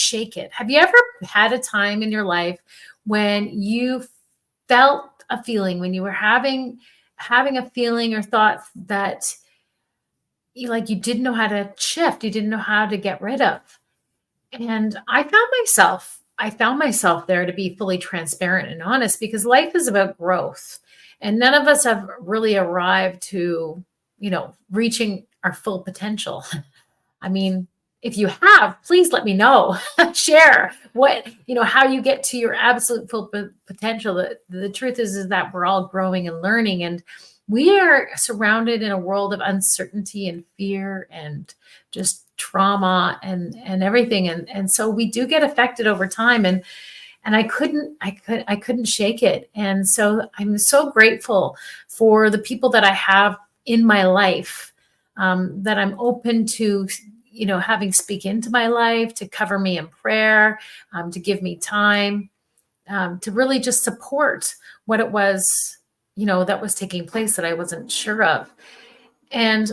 shake it. Have you ever had a time in your life when you felt a feeling, when you were having a feeling or thought that you didn't know how to shift, you didn't know how to get rid of? And I found myself there, to be fully transparent and honest, because life is about growth. And none of us have really arrived to, reaching our full potential. I mean, if you have, please let me know. Share how you get to your absolute full potential. The truth is that we're all growing and learning, and we are surrounded in a world of uncertainty and fear and just trauma and everything. And so we do get affected over time. And I couldn't shake it. And so I'm so grateful for the people that I have in my life, that I'm open to, having speak into my life, to cover me in prayer, to give me time, to really just support what it was, that was taking place that I wasn't sure of. And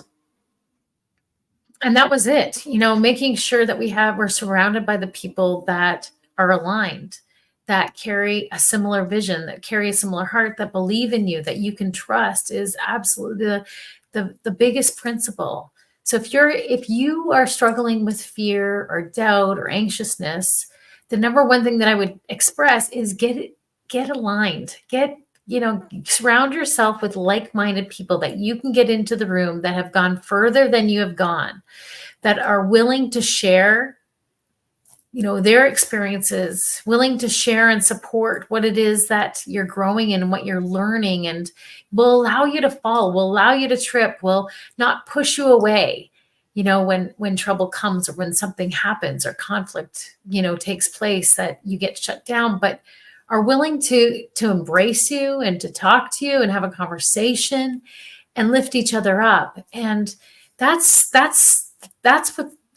that was it, making sure that we're surrounded by the people that are aligned, that carry a similar vision, that carry a similar heart, that believe in you, that you can trust, is absolutely the biggest principle. So if you are struggling with fear or doubt or anxiousness, the number one thing that I would express is get aligned, surround yourself with like-minded people that you can get into the room, that have gone further than you have gone, that are willing to share, their experiences, willing to share and support what it is that you're growing in and what you're learning, and will allow you to fall, will allow you to trip, will not push you away, when trouble comes, or when something happens or conflict, takes place, that you get shut down, but are willing to embrace you and to talk to you and have a conversation and lift each other up. And that's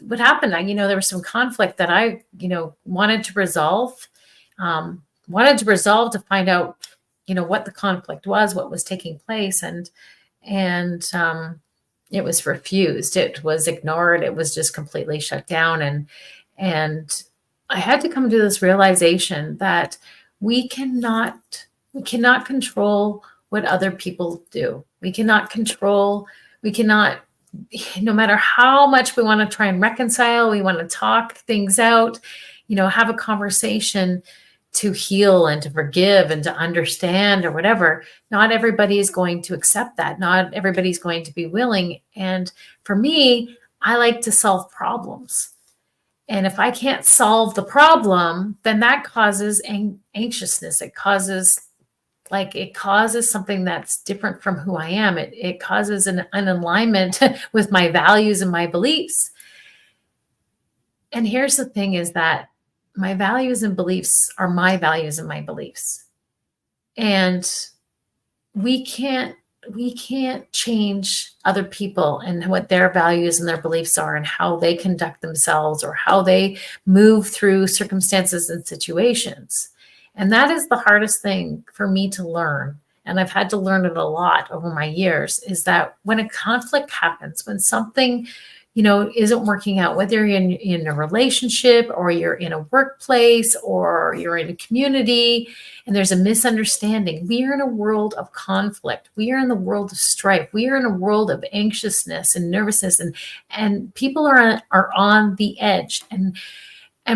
what happened. There was some conflict that I, wanted to resolve, to find out, what the conflict was, what was taking place. And it was refused. It was ignored. It was just completely shut down. And I had to come to this realization that we cannot control what other people do. We cannot, no matter how much we want to try and reconcile, we want to talk things out, have a conversation to heal and to forgive and to understand or whatever. Not everybody is going to accept that. Not everybody's going to be willing. And for me, I like to solve problems. And if I can't solve the problem, then that causes anxiousness. It causes something that's different from who I am. It causes an alignment with my values and my beliefs. And here's the thing, is that my values and beliefs are my values and my beliefs. And we can't change other people and what their values and their beliefs are and how they conduct themselves or how they move through circumstances and situations. And that is the hardest thing for me to learn. And I've had to learn it a lot over my years, is that when a conflict happens, when something, isn't working out, whether you're in a relationship or you're in a workplace or you're in a community and there's a misunderstanding, we are in a world of conflict. We are in the world of strife. We are in a world of anxiousness and nervousness, and people are on the edge. And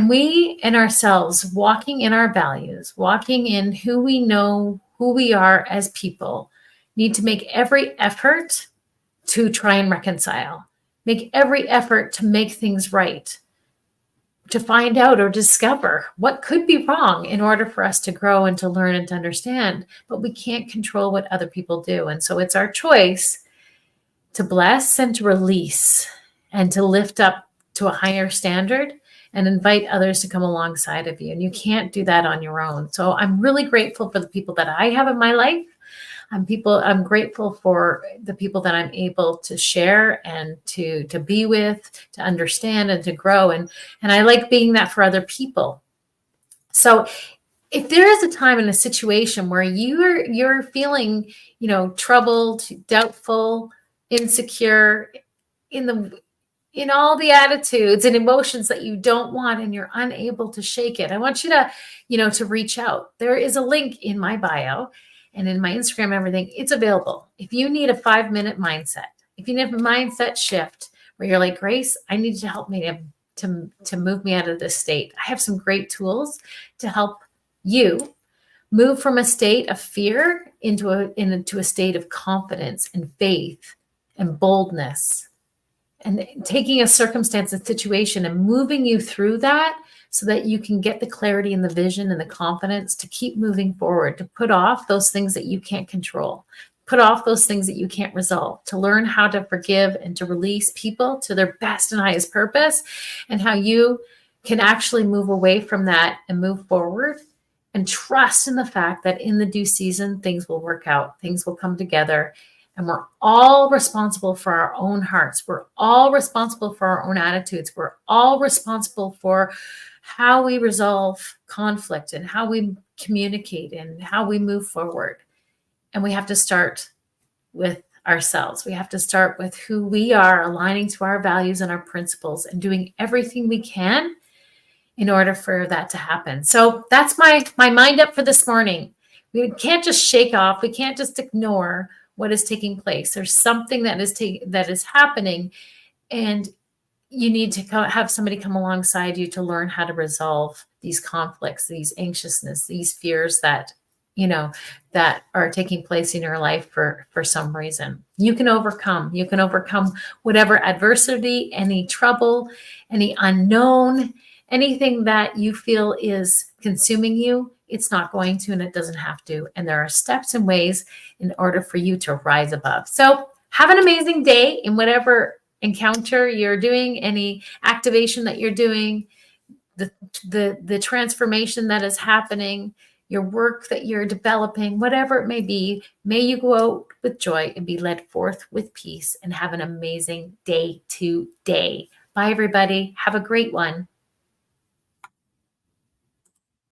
we in ourselves, walking in our values, walking in who we know, who we are as people, need to make every effort to try and reconcile, make every effort to make things right, to find out or discover what could be wrong in order for us to grow and to learn and to understand. But we can't control what other people do. And so it's our choice to bless and to release and to lift up to a higher standard and invite others to come alongside of you. And you can't do that on your own. So I'm really grateful for the people that I have in my life. I'm grateful for the people that I'm able to share and to be with, to understand and to grow. And I like being that for other people. So if there is a time in a situation where you're feeling, troubled, doubtful, insecure, in all the attitudes and emotions that you don't want and you're unable to shake it, I want you to, to reach out. There is a link in my bio and in my Instagram, everything. It's available. If you need a 5-minute mindset, if you need a mindset shift where you're like, Grace, I need you to help me to move me out of this state. I have some great tools to help you move from a state of fear into a state of confidence and faith and boldness, and taking a circumstance and situation and moving you through that so that you can get the clarity and the vision and the confidence to keep moving forward, to put off those things that you can't control, put off those things that you can't resolve, to learn how to forgive and to release people to their best and highest purpose, and how you can actually move away from that and move forward and trust in the fact that in the due season, things will work out, things will come together. And we're all responsible for our own hearts. We're all responsible for our own attitudes. We're all responsible for how we resolve conflict and how we communicate and how we move forward. And we have to start with ourselves. We have to start with who we are, aligning to our values and our principles and doing everything we can in order for that to happen. So that's my mind up for this morning. We can't just shake off. We can't just ignore what is taking place. There's something that is happening, and you need to have somebody come alongside you to learn how to resolve these conflicts, these anxiousness, these fears that that are taking place in your life for some reason. You can overcome whatever adversity, any trouble, any unknown, anything that you feel is consuming you. It's not going to, and it doesn't have to. And there are steps and ways in order for you to rise above. So have an amazing day in whatever encounter you're doing, any activation that you're doing, the transformation that is happening, your work that you're developing, whatever it may be. May you go out with joy and be led forth with peace, and have an amazing day today. Bye, everybody. Have a great one.